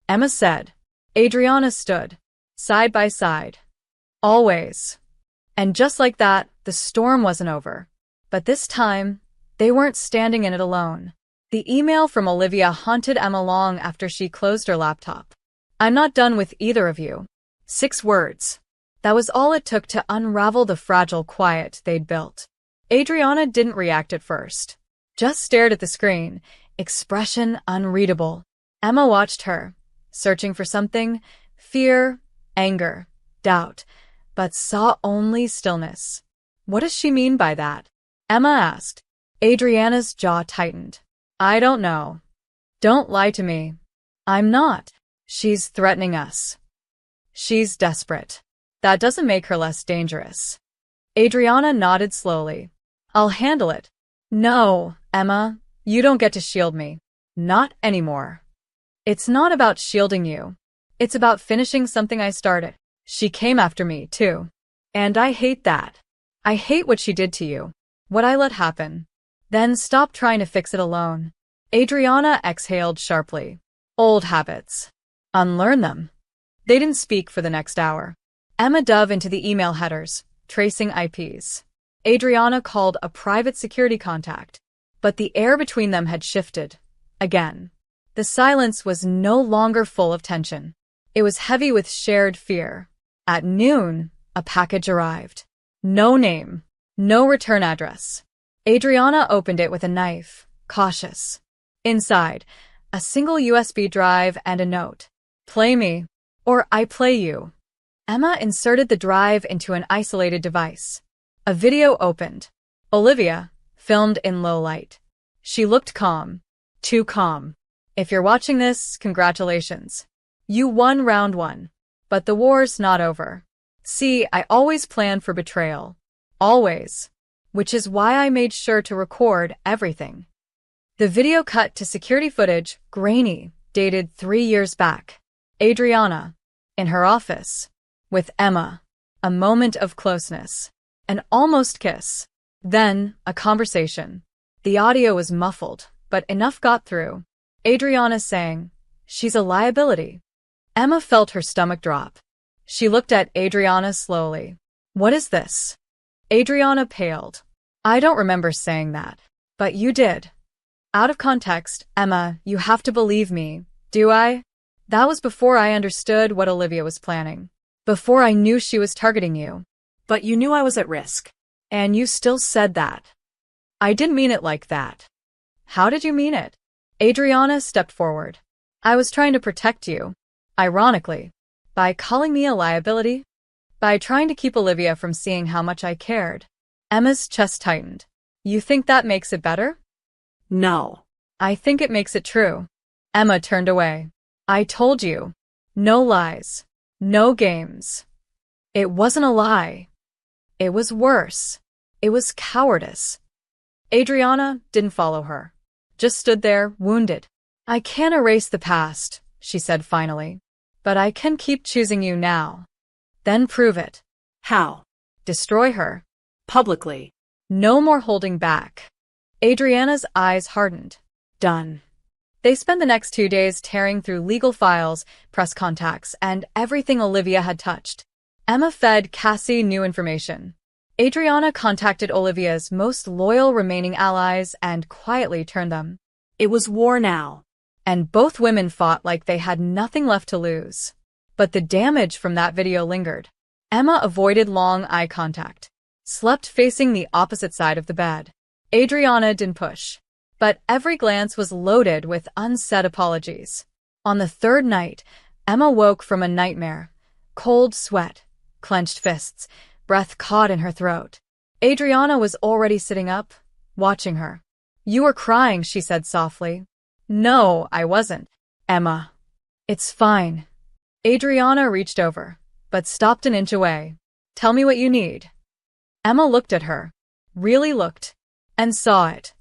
Emma said. Adriana stood, side by side. "Always." And just like that, the storm wasn't over. But this time, they weren't standing in it alone. The email from Olivia haunted Emma long after she closed her laptop. "I'm not done with either of you." 6 words. That was all it took to unravel the fragile quiet they'd built. Adriana didn't react at first. Just stared at the screen, expression unreadable. Emma watched her, searching for something, fear, anger, doubt, but saw only stillness. "What does she mean by that?" Emma asked. Adriana's jaw tightened. I don't know. Don't lie to me. I'm not. She's threatening us. She's desperate. That doesn't make her less dangerous. Adriana nodded slowly. I'll handle it. No, Emma, you don't get to shield me. Not anymore. It's not about shielding you. It's about finishing something I started. She came after me, too. And I hate that. I hate what she did to you. What I let happen. Then stop trying to fix it alone. Adriana exhaled sharply. Old habits. Unlearn them. They didn't speak for the next hour. Emma dove into the email headers, tracing IPs. Adriana called a private security contact, but the air between them had shifted. Again. The silence was no longer full of tension. It was heavy with shared fear. At noon, a package arrived. No name. No return address. Adriana opened it with a knife, cautious. Inside, a single USB drive and a note. Play me, or I play you. Emma inserted the drive into an isolated device. A video opened. Olivia, filmed in low light. She looked calm. Too calm. If you're watching this, congratulations. You won round 1. But the war's not over. See, I always plan for betrayal. Always. Which is why I made sure to record everything. The video cut to security footage, grainy, dated 3 years back. Adriana, in her office, with Emma. A moment of closeness. An almost kiss. Then, a conversation. The audio was muffled, but enough got through. Adriana saying, she's a liability. Emma felt her stomach drop. She looked at Adriana slowly. What is this? Adriana paled. I don't remember saying that. But you did. Out of context, Emma, you have to believe me. Do I? That was before I understood what Olivia was planning. Before I knew she was targeting you. But you knew I was at risk. And you still said that. I didn't mean it like that. How did you mean it? Adriana stepped forward. I was trying to protect you. Ironically. By calling me a liability? By trying to keep Olivia from seeing how much I cared. Emma's chest tightened. You think that makes it better? No. I think it makes it true. Emma turned away. I told you. No lies. No games. It wasn't a lie. It was worse. It was cowardice. Adriana didn't follow her. Just stood there, wounded. I can't erase the past, she said finally. But I can keep choosing you now. Then prove it. How? Destroy her. Publicly. No more holding back. Adriana's eyes hardened. Done. They spent the next 2 days tearing through legal files, press contacts, and everything Olivia had touched. Emma fed Cassie new information. Adriana contacted Olivia's most loyal remaining allies and quietly turned them. It was war now. And both women fought like they had nothing left to lose. But the damage from that video lingered. Emma avoided long eye contact. Slept facing the opposite side of the bed. Adriana didn't push. But every glance was loaded with unsaid apologies. On the 3rd night, Emma woke from a nightmare. Cold sweat, clenched fists, breath caught in her throat. Adriana was already sitting up, watching her. You were crying, she said softly. No, I wasn't. Emma. It's fine. Adriana reached over, but stopped an inch away. Tell me what you need. Emma looked at her. Really looked. And saw it.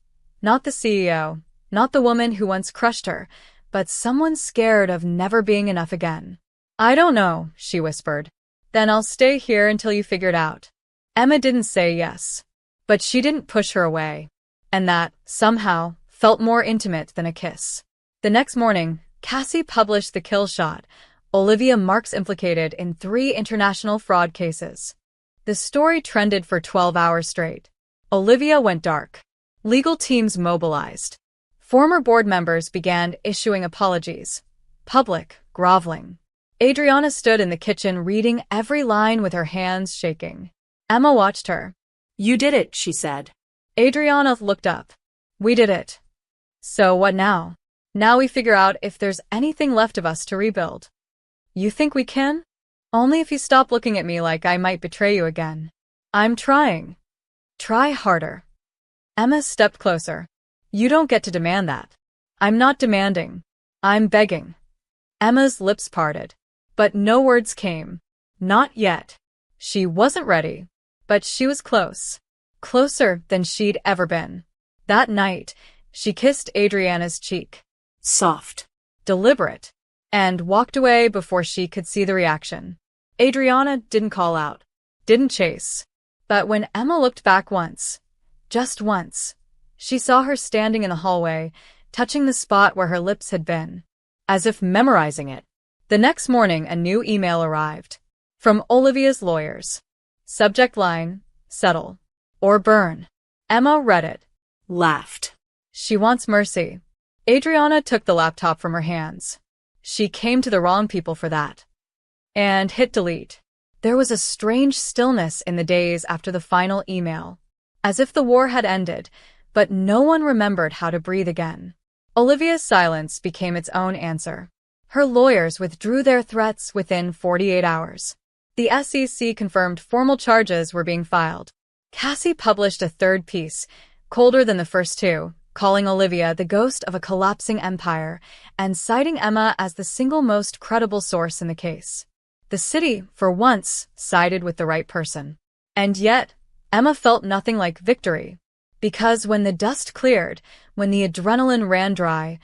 Not the CEO, not the woman who once crushed her, but someone scared of never being enough again. I don't know, she whispered. Then I'll stay here until you figure it out. Emma didn't say yes. But she didn't push her away. And that, somehow, felt more intimate than a kiss. The next morning, Cassie published the kill shot. Olivia Marks implicated in 3 international fraud cases. The story trended for 12 hours straight. Olivia went dark. Legal teams mobilized. Former board members began issuing apologies. Public, groveling. Adriana stood in the kitchen reading every line with her hands shaking. Emma watched her. You did it, she said. Adriana looked up. We did it. So what now? Now we figure out if there's anything left of us to rebuild. You think we can? Only if you stop looking at me like I might betray you again. I'm trying. Try harder. Emma stepped closer. You don't get to demand that. I'm not demanding. I'm begging. Emma's lips parted, but no words came. Not yet. She wasn't ready, but she was close. Closer than she'd ever been. That night, she kissed Adriana's cheek. Soft. Deliberate. And walked away before she could see the reaction. Adriana didn't call out. Didn't chase. But when Emma looked back once, just once, she saw her standing in the hallway, touching the spot where her lips had been, as if memorizing it. The next morning, a new email arrived. From Olivia's lawyers. Subject line, settle. Or burn. Emma read it. Laughed. She wants mercy. Adriana took the laptop from her hands. She came to the wrong people for that. And hit delete. There was a strange stillness in the days after the final email. As if the war had ended, but no one remembered how to breathe again. Olivia's silence became its own answer. Her lawyers withdrew their threats within 48 hours. The SEC confirmed formal charges were being filed. Cassie published a third piece, colder than the first two, calling Olivia the ghost of a collapsing empire and citing Emma as the single most credible source in the case. The city, for once, sided with the right person. And yet, Emma felt nothing like victory. Because when the dust cleared, when the adrenaline ran dry,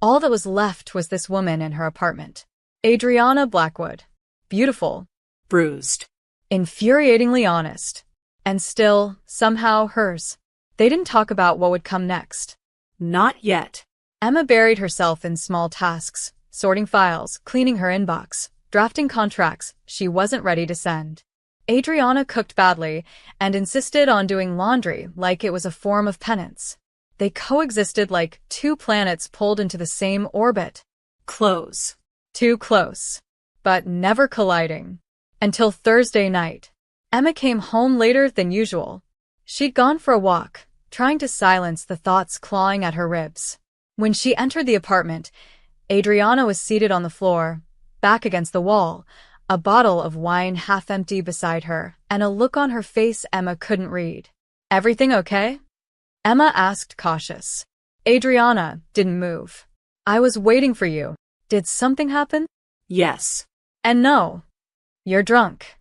all that was left was this woman in her apartment. Adriana Blackwood. Beautiful. Bruised. Infuriatingly honest. And still, somehow, hers. They didn't talk about what would come next. Not yet. Emma buried herself in small tasks, sorting files, cleaning her inbox, drafting contracts she wasn't ready to send. Adriana cooked badly and insisted on doing laundry like it was a form of penance. They coexisted like two planets pulled into the same orbit. Close. Too close. But never colliding. Until Thursday night. Emma came home later than usual. She'd gone for a walk, trying to silence the thoughts clawing at her ribs. When she entered the apartment, Adriana was seated on the floor, back against the wall, a bottle of wine half empty beside her, and a look on her face Emma couldn't read. Everything okay? Emma asked, cautious. Adriana didn't move. I was waiting for you. Did something happen? Yes. And no. You're drunk.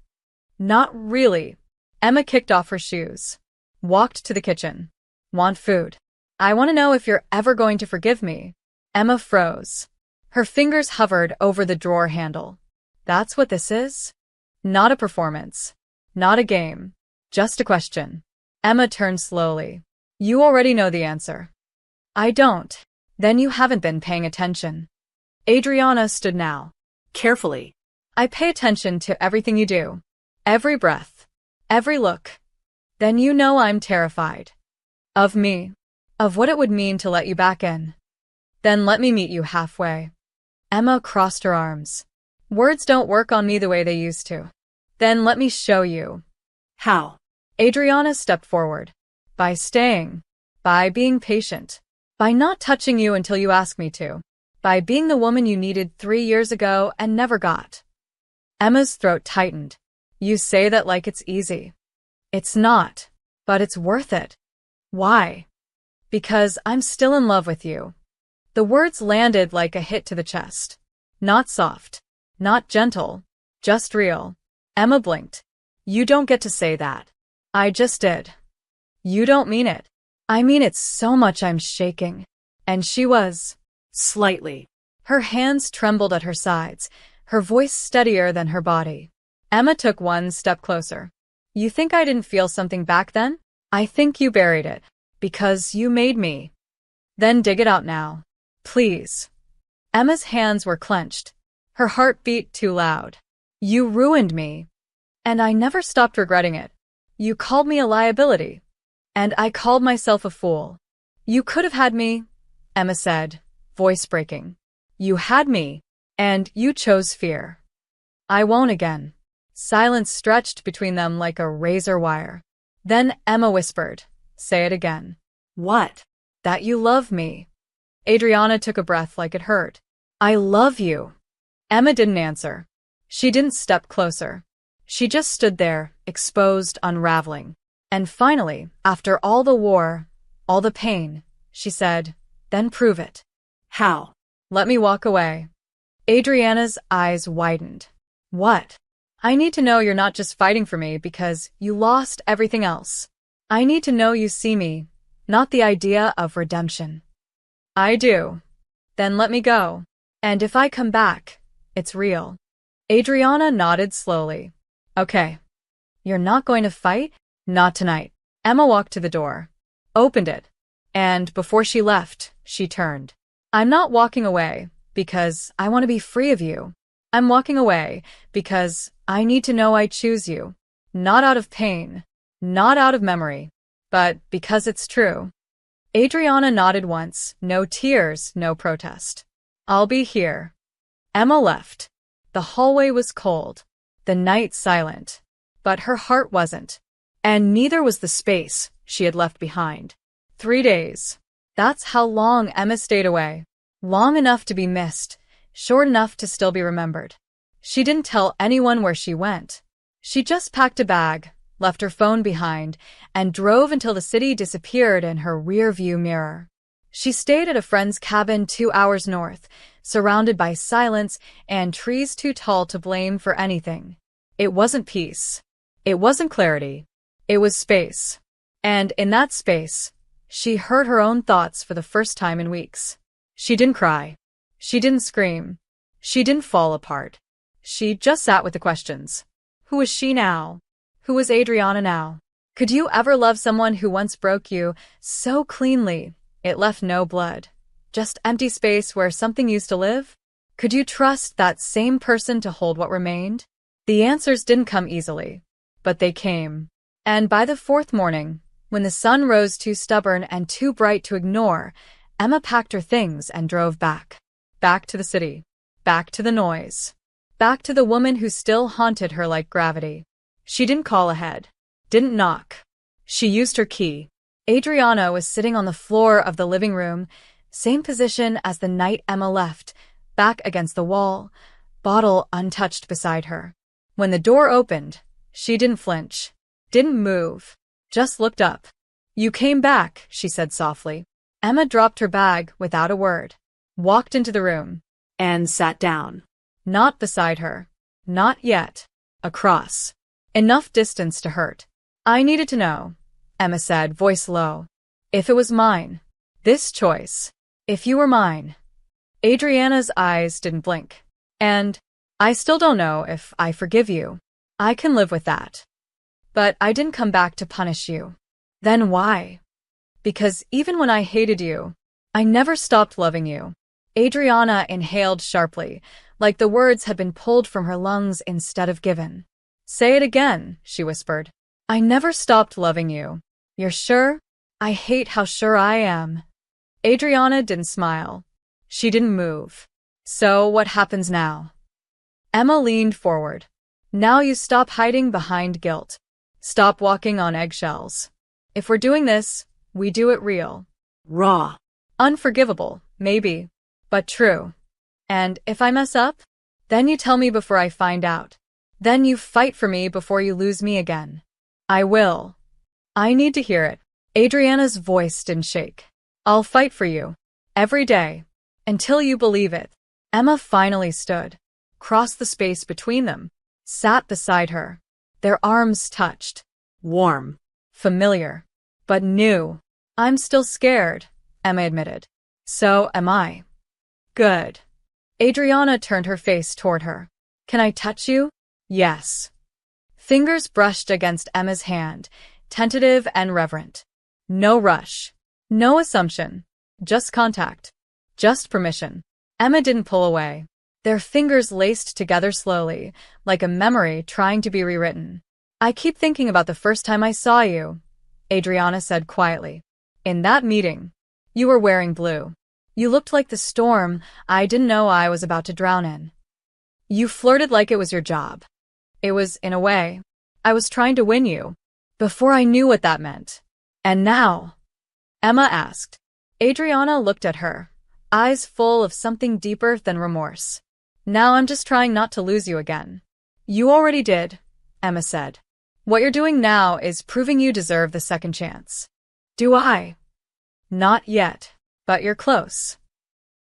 Not really. Emma kicked off her shoes. Walked to the kitchen. Want food? I want to know if you're ever going to forgive me. Emma froze. Her fingers hovered over the drawer handle. That's what this is? Not a performance. Not a game. Just a question. Emma turned slowly. You already know the answer. I don't. Then you haven't been paying attention. Adriana stood now. Carefully. I pay attention to everything you do. Every breath. Every look. Then you know I'm terrified. Of me. Of what it would mean to let you back in. Then let me meet you halfway. Emma crossed her arms. Words don't work on me the way they used to. Then let me show you. How? Adriana stepped forward. By staying. By being patient. By not touching you until you ask me to. By being the woman you needed 3 years ago and never got. Emma's throat tightened. You say that like it's easy. It's not. But it's worth it. Why? Because I'm still in love with you. The words landed like a hit to the chest. Not soft. Not gentle. Just real. Emma blinked. You don't get to say that. I just did. You don't mean it. I mean it so much I'm shaking. And she was. Slightly. Her hands trembled at her sides, her voice steadier than her body. Emma took one step closer. You think I didn't feel something back then? I think you buried it. Because you made me. Then dig it out now. Please. Emma's hands were clenched. Her heart beat too loud. You ruined me. And I never stopped regretting it. You called me a liability. And I called myself a fool. You could have had me, Emma said, voice breaking. You had me, and you chose fear. I won't again. Silence stretched between them like a razor wire. Then Emma whispered, say it again. What? That you love me. Adriana took a breath like it hurt. I love you. Emma didn't answer. She didn't step closer. She just stood there, exposed, unraveling. And finally, after all the war, All the pain, she said. Then prove it. How? Let me walk away. Adriana's eyes widened. What? I need to know you're not just fighting for me because you lost everything else. I need to know you see me, not the idea of redemption. I do. Then let me go. And if I come back, it's real. Adriana nodded slowly. Okay. You're not going to fight? Not tonight. Emma walked to the door, opened it, and before she left, she turned. I'm not walking away because I want to be free of you. I'm walking away because I need to know I choose you. Not out of pain, not out of memory, but because it's true. Adriana nodded once, no tears, no protest. I'll be here. Emma left. The hallway was cold, the night silent, but her heart wasn't. And neither was the space she had left behind. 3 days. That's how long Emma stayed away. Long enough to be missed, short enough to still be remembered. She didn't tell anyone where she went. She just packed a bag, left her phone behind, and drove until the city disappeared in her rear-view mirror. She stayed at a friend's cabin 2 hours north, surrounded by silence and trees too tall to blame for anything. It wasn't peace. It wasn't clarity. It was space. And in that space, she heard her own thoughts for the first time in weeks. She didn't cry. She didn't scream. She didn't fall apart. She just sat with the questions. Who was she now? Who was Adriana now? Could you ever love someone who once broke you so cleanly it left no blood? Just empty space where something used to live? Could you trust that same person to hold what remained? The answers didn't come easily, but they came. And by the 4th morning, when the sun rose too stubborn and too bright to ignore, Emma packed her things and drove back. Back to the city. Back to the noise. Back to the woman who still haunted her like gravity. She didn't call ahead. Didn't knock. She used her key. Adriana was sitting on the floor of the living room, same position as the night Emma left, back against the wall, bottle untouched beside her. When the door opened, she didn't flinch. Didn't move. Just looked up. You came back, she said softly. Emma dropped her bag without a word, walked into the room, And sat down. not beside her. Not yet. Across. Enough distance to hurt. I needed to know, Emma said, voice low. If it was mine. This choice. If you were mine. Adriana's eyes didn't blink. And I still don't know if I forgive you. I can live with that. But I didn't come back to punish you. Then why? Because even when I hated you, I never stopped loving you. Adriana inhaled sharply, like the words had been pulled from her lungs instead of given. Say it again, she whispered. I never stopped loving you. You're sure? I hate how sure I am. Adriana didn't smile. She didn't move. So what happens now? Emma leaned forward. Now you stop hiding behind guilt. Stop walking on eggshells. If we're doing this, we do it real. Raw. Unforgivable, maybe, but true. And if I mess up, then you tell me before I find out. Then you fight for me before you lose me again. I will. I need to hear it. Adriana's voice didn't shake. I'll fight for you. Every day. Until you believe it. Emma finally stood, crossed the space between them, sat beside her. Their arms touched. Warm. Familiar. But new. I'm still scared, Emma admitted. So am I. Good. Adriana turned her face toward her. Can I touch you? Yes. Fingers brushed against Emma's hand, tentative and reverent. No rush. No assumption. Just contact. Just permission. Emma didn't pull away. Their fingers laced together slowly, like a memory trying to be rewritten. I keep thinking about the first time I saw you, Adriana said quietly. In that meeting, you were wearing blue. You looked like the storm I didn't know I was about to drown in. You flirted like it was your job. It was, in a way, I was trying to win you, before I knew what that meant. And now? Emma asked. Adriana looked at her, eyes full of something deeper than remorse. Now I'm just trying not to lose you again. You already did, Emma said. What you're doing now is proving you deserve the second chance. Do I? Not yet, but you're close.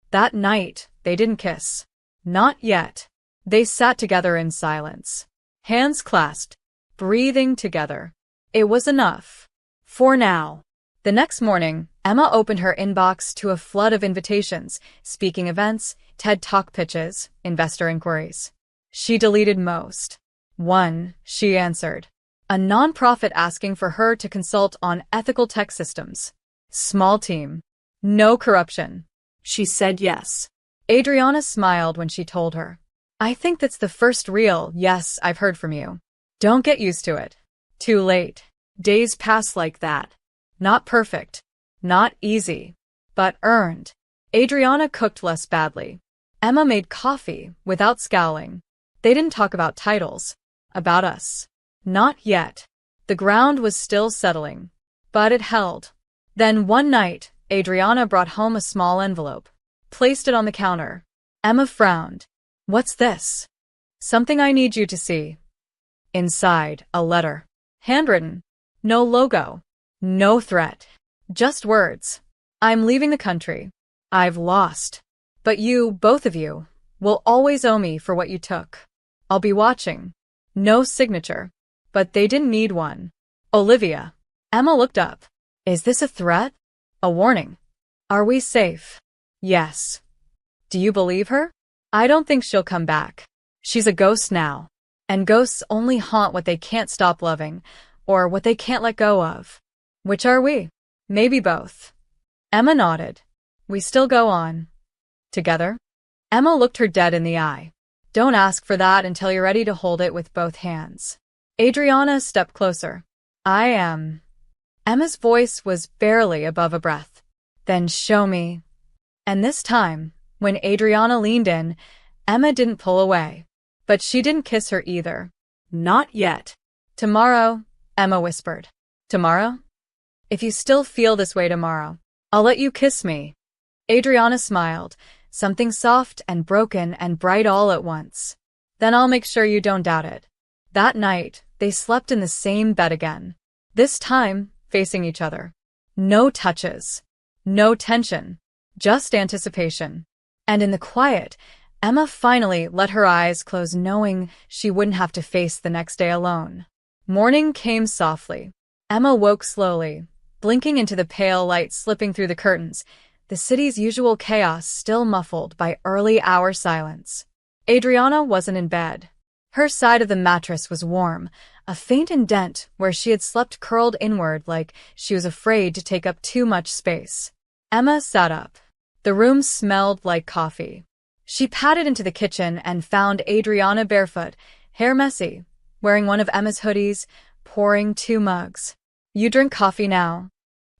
That night, they didn't kiss. Not yet. They sat together in silence, hands clasped, breathing together. It was enough. For now. The next morning, Emma opened her inbox to a flood of invitations, speaking events, TED Talk pitches, investor inquiries. She deleted most. One, she answered. A nonprofit asking for her to consult on ethical tech systems. Small team. No corruption. She said yes. Adriana smiled when she told her. I think that's the first real yes I've heard from you. Don't get used to it. Too late. Days pass like that. Not perfect. Not easy. But earned. Adriana cooked less badly. Emma made coffee without scowling. They didn't talk about titles. About us. Not yet. The ground was still settling. But it held. Then one night, Adriana brought home a small envelope. Placed it on the counter. Emma frowned. What's this? Something I need you to see. Inside, a letter. Handwritten. No logo. No threat. Just words. I'm leaving the country. I've lost. But you, both of you, will always owe me for what you took. I'll be watching. No signature. But they didn't need one. Olivia. Emma looked up. Is this a threat? A warning? Are we safe? Yes. Do you believe her? I don't think she'll come back. She's a ghost now. And ghosts only haunt what they can't stop loving, or what they can't let go of. Which are we? Maybe both. Emma nodded. We still go on. Together? Emma looked her dead in the eye. Don't ask for that until you're ready to hold it with both hands. Adriana stepped closer. I am. Emma's voice was barely above a breath. Then show me. And this time, when Adriana leaned in, Emma didn't pull away. But she didn't kiss her either. Not yet. Tomorrow, Emma whispered. Tomorrow? If you still feel this way tomorrow, I'll let you kiss me. Adriana smiled, something soft and broken and bright all at once. Then I'll make sure you don't doubt it. That night, they slept in the same bed again. This time, facing each other. No touches. No tension. Just anticipation. And in the quiet, Emma finally let her eyes close, knowing she wouldn't have to face the next day alone. Morning came softly. Emma woke slowly, blinking into the pale light slipping through the curtains, the city's usual chaos still muffled by early-hour silence. Adriana wasn't in bed. Her side of the mattress was warm, a faint indent where she had slept curled inward like she was afraid to take up too much space. Emma sat up. The room smelled like coffee. She padded into the kitchen and found Adriana barefoot, hair messy, wearing one of Emma's hoodies, pouring 2 mugs. You drink coffee now?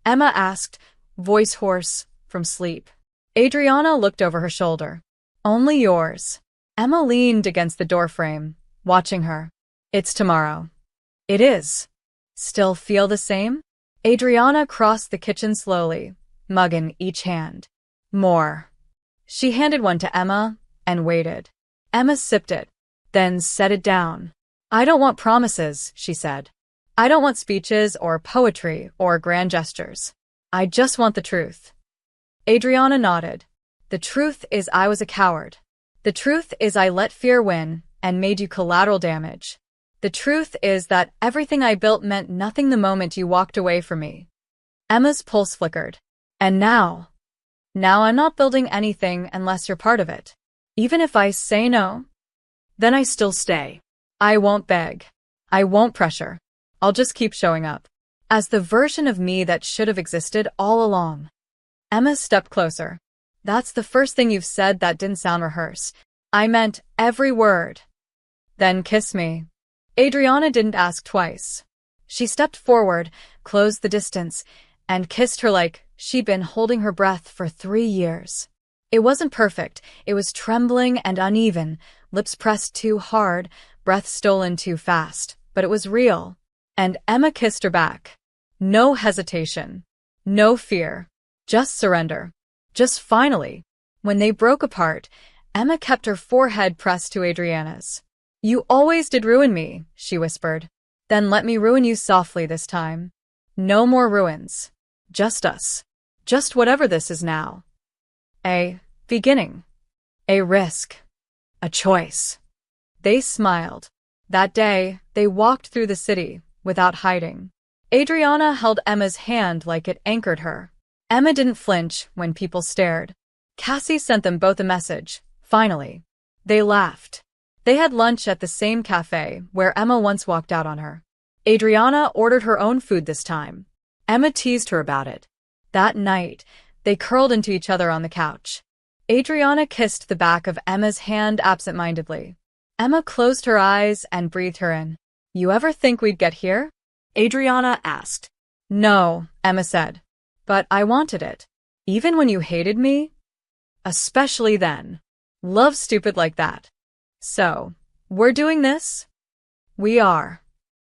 Emma asked, voice hoarse from sleep. Adriana looked over her shoulder. Only yours. Emma leaned against the doorframe, watching her. It's tomorrow. It is. Still feel the same? Adriana crossed the kitchen slowly, mug in each hand. More. She handed one to Emma and waited. Emma sipped it, then set it down. I don't want promises, she said. I don't want speeches or poetry or grand gestures. I just want the truth. Adriana nodded. The truth is I was a coward. The truth is I let fear win and made you collateral damage. The truth is that everything I built meant nothing the moment you walked away from me. Emma's pulse flickered. And now? Now I'm not building anything unless you're part of it. Even if I say no, then I still stay. I won't beg. I won't pressure. I'll just keep showing up. As the version of me that should have existed all along. Emma stepped closer. That's the first thing you've said that didn't sound rehearsed. I meant every word. Then kiss me. Adriana didn't ask twice. She stepped forward, closed the distance, and kissed her like she'd been holding her breath for 3 years. It wasn't perfect. It was trembling and uneven, lips pressed too hard, breath stolen too fast, but it was real. And Emma kissed her back. No hesitation. No fear. Just surrender. Just finally. When they broke apart, Emma kept her forehead pressed to Adriana's. You always did ruin me, she whispered. Then let me ruin you softly this time. No more ruins. Just us. Just whatever this is now. A beginning. A risk. A choice. They smiled. That day, they walked through the city, without hiding. Adriana held Emma's hand like it anchored her. Emma didn't flinch when people stared. Cassie sent them both a message, finally. They laughed. They had lunch at the same cafe where Emma once walked out on her. Adriana ordered her own food this time. Emma teased her about it. That night, they curled into each other on the couch. Adriana kissed the back of Emma's hand absent-mindedly. Emma closed her eyes and breathed her in. You ever think we'd get here? Adriana asked. No, Emma said. But I wanted it. Even when you hated me? Especially then. Love stupid like that. So, we're doing this? We are.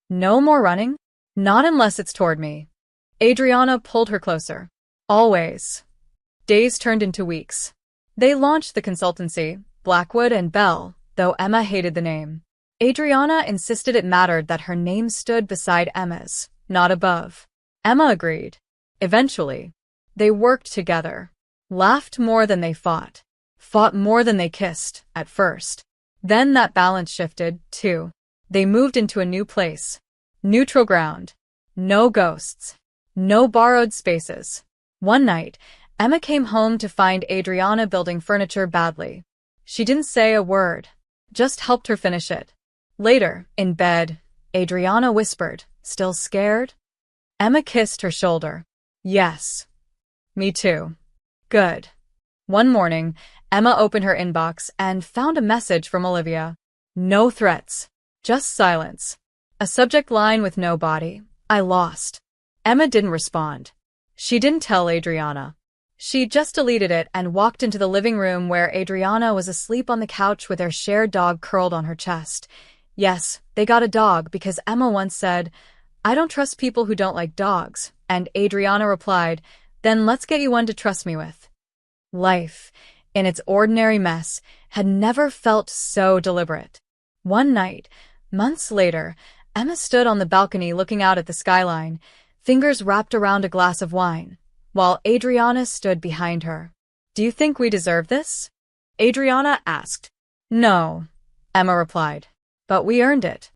No more running? Not unless it's toward me. Adriana pulled her closer. Always. Days turned into weeks. They launched the consultancy, Blackwood and Bell, though Emma hated the name. Adriana insisted it mattered that her name stood beside Emma's, not above. Emma agreed. Eventually, they worked together. Laughed more than they fought. Fought more than they kissed, at first. Then that balance shifted, too. They moved into a new place. Neutral ground. No ghosts. No borrowed spaces. One night, Emma came home to find Adriana building furniture badly. She didn't say a word, just helped her finish it. Later, in bed, Adriana whispered, still scared? Emma kissed her shoulder. Yes. Me too. Good. One morning, Emma opened her inbox and found a message from Olivia. No threats. Just silence. A subject line with no body. I lost. Emma didn't respond. She didn't tell Adriana. She just deleted it and walked into the living room where Adriana was asleep on the couch with their shared dog curled on her chest. Yes, they got a dog because Emma once said, I don't trust people who don't like dogs, and Adriana replied, then let's get you one to trust me with. Life, in its ordinary mess, had never felt so deliberate. One night, months later, Emma stood on the balcony looking out at the skyline, fingers wrapped around a glass of wine, while Adriana stood behind her. Do you think we deserve this? Adriana asked. No, Emma replied. But we earned it.